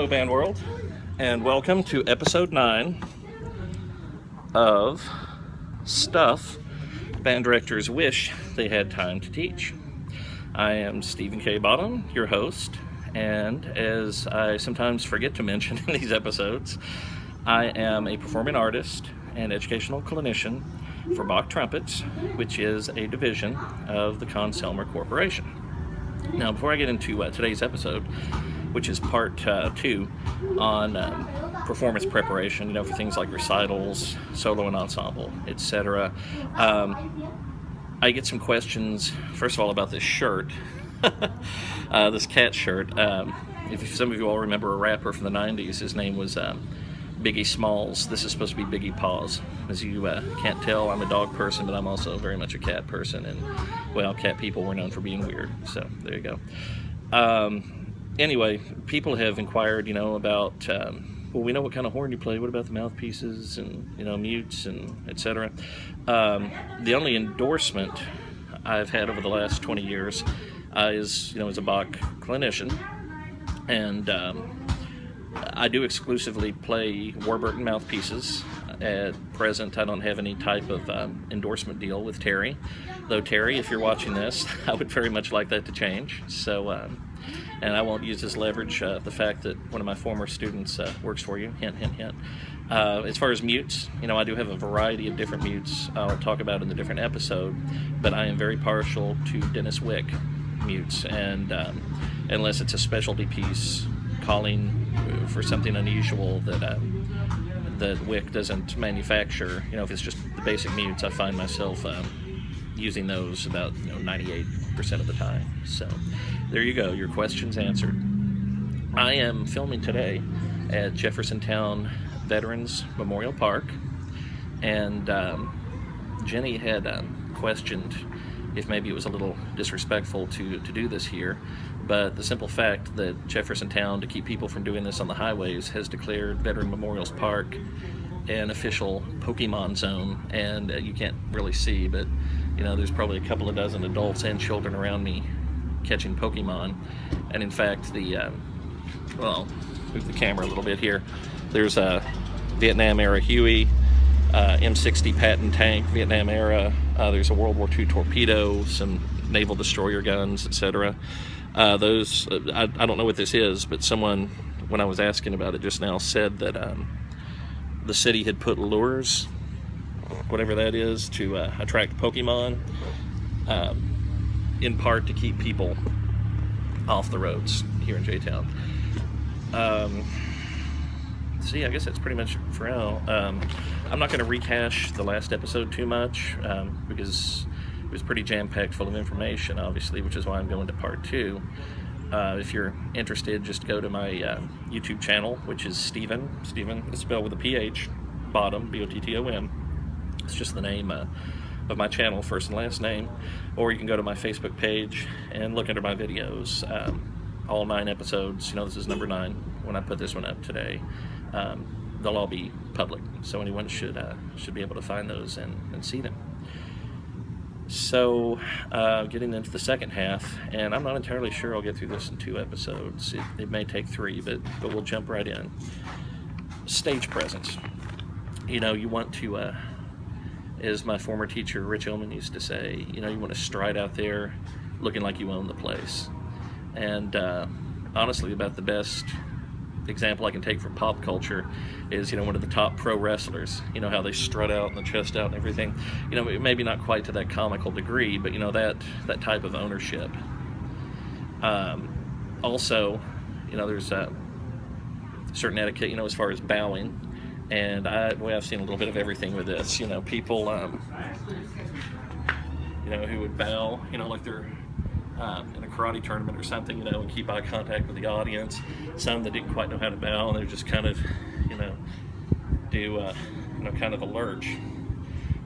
Band World, and welcome to episode 9 of Stuff Band Directors Wish They Had Time to Teach. I am Stephen K. Bottom, your host, and as I sometimes forget to mention in these episodes, I am a performing artist and educational clinician for Bach Trumpets, which is a division of the Conn-Selmer Corporation. Now, before I get into today's episode, which is part 2 on performance preparation, for things like recitals, solo and ensemble, etc. I get some questions, first of all, about this shirt, this cat shirt. If some of you all remember a rapper from the 90s, his name was Biggie Smalls. This is supposed to be Biggie Paws. As you can't tell, I'm a dog person, but I'm also very much a cat person, and, well, cat people were known for being weird, so there you go. Anyway, people have inquired, about, well, we know what kind of horn you play. What about the mouthpieces and, mutes and etc. The only endorsement I've had over the last 20 years is, as a Bach clinician. And I do exclusively play Warburton mouthpieces. At present, I don't have any type of endorsement deal with Terry. Though, Terry, if you're watching this, I would very much like that to change. So, and I won't use as leverage the fact that one of my former students works for you. Hint, hint, hint. As far as mutes, I do have a variety of different mutes I'll talk about in the different episode, but I am very partial to Dennis Wick mutes, and unless it's a specialty piece calling for something unusual that Wick doesn't manufacture, if it's just the basic mutes, I find myself using those about 98% of the time. So there you go, your question's answered. I am filming today at Jeffersontown Veterans Memorial Park, and Jenny had questioned if maybe it was a little disrespectful to do this here, but the simple fact that Jeffersontown, to keep people from doing this on the highways, has declared Veteran Memorials Park an official Pokemon zone, and you can't really see, but there's probably a couple of dozen adults and children around me catching Pokemon. And in fact, well, move the camera a little bit here. There's a Vietnam era Huey, M60 Patton tank, Vietnam era. There's a World War II torpedo, some naval destroyer guns, etc. Those, I don't know what this is, but someone, when I was asking about it just now, said that the city had put lures, whatever that is, to attract Pokemon, in part to keep people off the roads here in J-Town. See, I guess that's pretty much for now. I'm not going to rehash the last episode too much, because it was pretty jam-packed full of information, obviously, which is why I'm going to part 2. If you're interested, just go to my YouTube channel, which is Stephen is spelled with a PH, Bottom, B-O-T-T-O-M. It's just the name of my channel, first and last name. Or you can go to my Facebook page and look under my videos. All 9 episodes, this is number 9 when I put this one up today. They'll all be public, so anyone should be able to find those and see them. So, getting into the second half, and I'm not entirely sure I'll get through this in 2 episodes. It may take 3, but we'll jump right in. Stage presence. You want to, as my former teacher Rich Ullman used to say, you want to stride out there looking like you own the place. And honestly, about the best example I can take from pop culture is, one of the top pro wrestlers, how they strut out and the chest out and everything, maybe not quite to that comical degree, but that type of ownership. Also, there's a certain etiquette, as far as bowing, and I've seen a little bit of everything with this, people, who would bow, like they're in a karate tournament or something, and keep eye contact with the audience. Some that didn't quite know how to bow, and they're just kind of, do, kind of a lurch.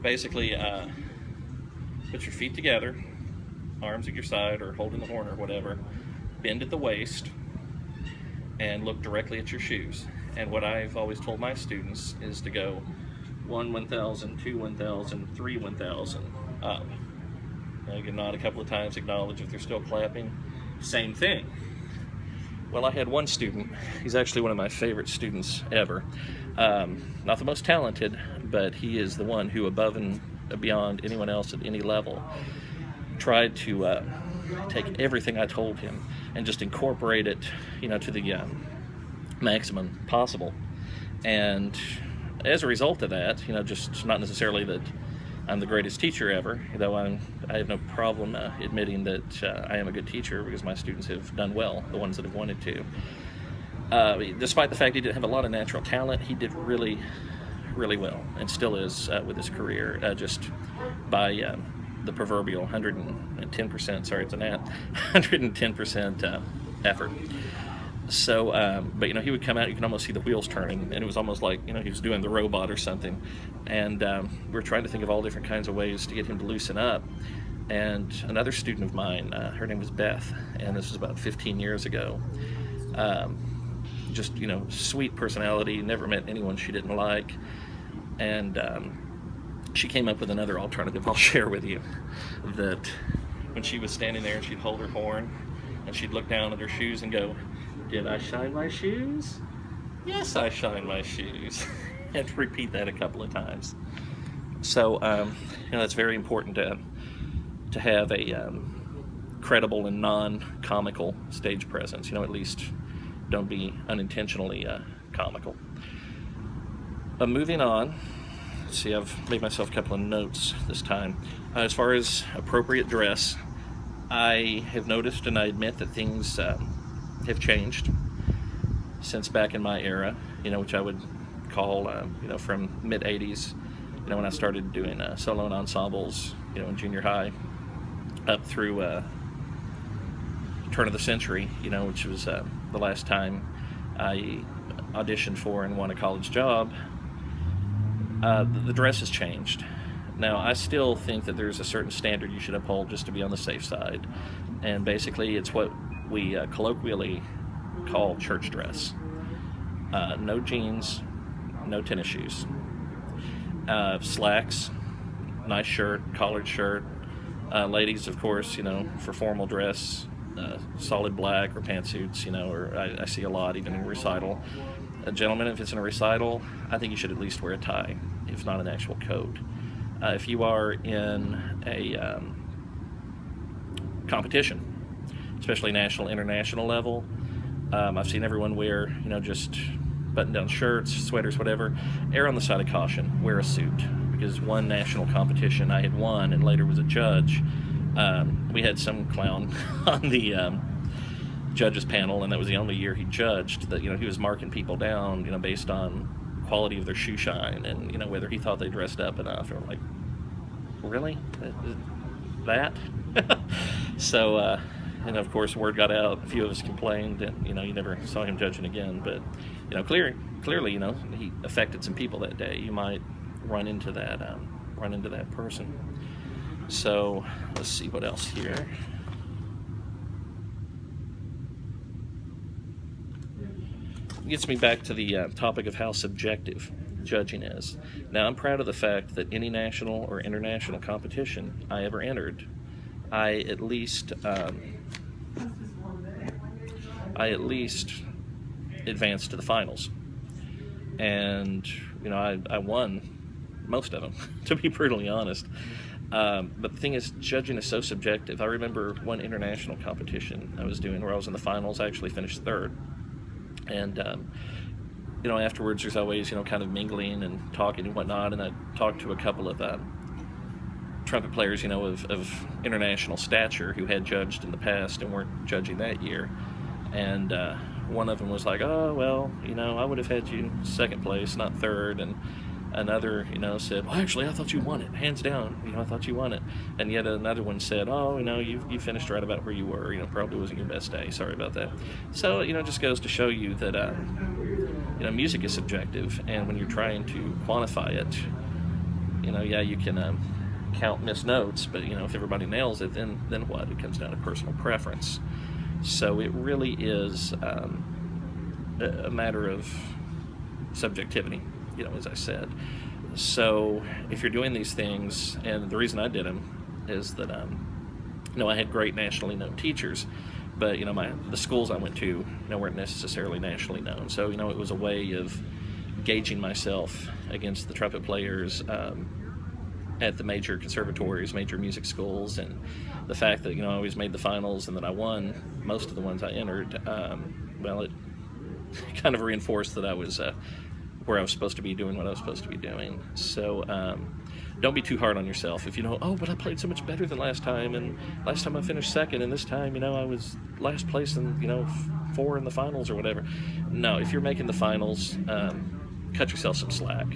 Basically, put your feet together, arms at your side or holding the horn or whatever, bend at the waist, and look directly at your shoes. And what I've always told my students is to go 1 1,000, 2 1,000, 3 1,000 up. Now you can nod a couple of times, acknowledge if they're still clapping. Same thing. Well, I had one student. He's actually one of my favorite students ever. Not the most talented, but he is the one who, above and beyond anyone else at any level, tried to take everything I told him and just incorporate it, to the maximum possible. And as a result of that, just not necessarily that I'm the greatest teacher ever, though I have no problem admitting that I am a good teacher because my students have done well, the ones that have wanted to. Despite the fact he didn't have a lot of natural talent, he did really, really well, and still is with his career, just by the proverbial 110%, sorry, it's an at, 110% effort. So, but he would come out, you can almost see the wheels turning, and it was almost like, he was doing the robot or something. And we were trying to think of all different kinds of ways to get him to loosen up. And another student of mine, her name was Beth, and this was about 15 years ago. Just, sweet personality, never met anyone she didn't like. And she came up with another alternative I'll share with you, that when she was standing there and she'd hold her horn, and she'd look down at her shoes and go, "Did I shine my shoes? Yes, I shine my shoes." And to repeat that a couple of times. So, that's very important to have a credible and non-comical stage presence. At least don't be unintentionally comical. Moving on. Let's see, I've made myself a couple of notes this time. As far as appropriate dress, I have noticed and I admit that things have changed since back in my era, which I would call, from mid-'80s, when I started doing solo and ensembles, in junior high, up through turn of the century, which was the last time I auditioned for and won a college job. The dress has changed. Now, I still think that there's a certain standard you should uphold just to be on the safe side, and basically it's what we colloquially call church dress. No jeans, no tennis shoes, slacks, nice shirt, collared shirt. Ladies, of course, for formal dress, solid black or pantsuits, or I see a lot even in recital. A gentleman, if it's in a recital, I think you should at least wear a tie, if not an actual coat. If you are in a competition, especially national, international level, I've seen everyone wear, just button-down shirts, sweaters, whatever. Err on the side of caution. Wear a suit, because one national competition I had won and later was a judge. We had some clown on the judges panel, and that was the only year he judged, that he was marking people down, based on quality of their shoe shine and whether he thought they dressed up enough. Or like, really, that? So and of course word got out, a few of us complained, and you never saw him judging again. But clearly he affected some people that day. You might run into that person. So let's see what else here. Gets me back to the topic of how subjective judging is. Now, I'm proud of the fact that any national or international competition I ever entered, I at least advanced to the finals. And I won most of them, to be brutally honest. But the thing is, judging is so subjective. I remember one international competition I was doing where I was in the finals. I actually finished third. And, afterwards there's always, kind of mingling and talking and whatnot. And I talked to a couple of trumpet players, of international stature who had judged in the past and weren't judging that year. And one of them was like, "Oh, well, I would have had you second place, not third." And another, said, "Well, actually, I thought you won it, hands down. I thought you won it." And yet another one said, "Oh, you finished right about where you were. Probably wasn't your best day. Sorry about that." So, it just goes to show you that, music is subjective, and when you're trying to quantify it, you can count missed notes, but if everybody nails it, then what? It comes down to personal preference. So it really is a matter of subjectivity. As I said. So if you're doing these things, and the reason I did them is that, I had great nationally known teachers, but the schools I went to weren't necessarily nationally known. So it was a way of gauging myself against the trumpet players at the major conservatories, major music schools, and the fact that I always made the finals and that I won most of the ones I entered. It kind of reinforced that I was where I was supposed to be, doing what I was supposed to be doing. So don't be too hard on yourself. If but I played so much better than last time, and last time I finished second, and this time I was last place and 4 in the finals or whatever. No, if you're making the finals, cut yourself some slack.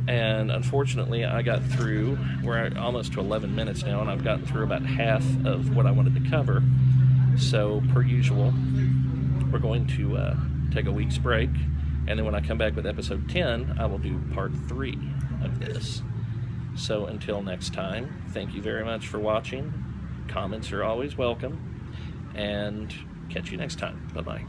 And unfortunately, I got through, we're almost to 11 minutes now, and I've gotten through about half of what I wanted to cover. So, per usual, we're going to take a week's break, and then when I come back with episode 10, I will do part 3 of this. So, until next time, thank you very much for watching. Comments are always welcome, and catch you next time. Bye-bye.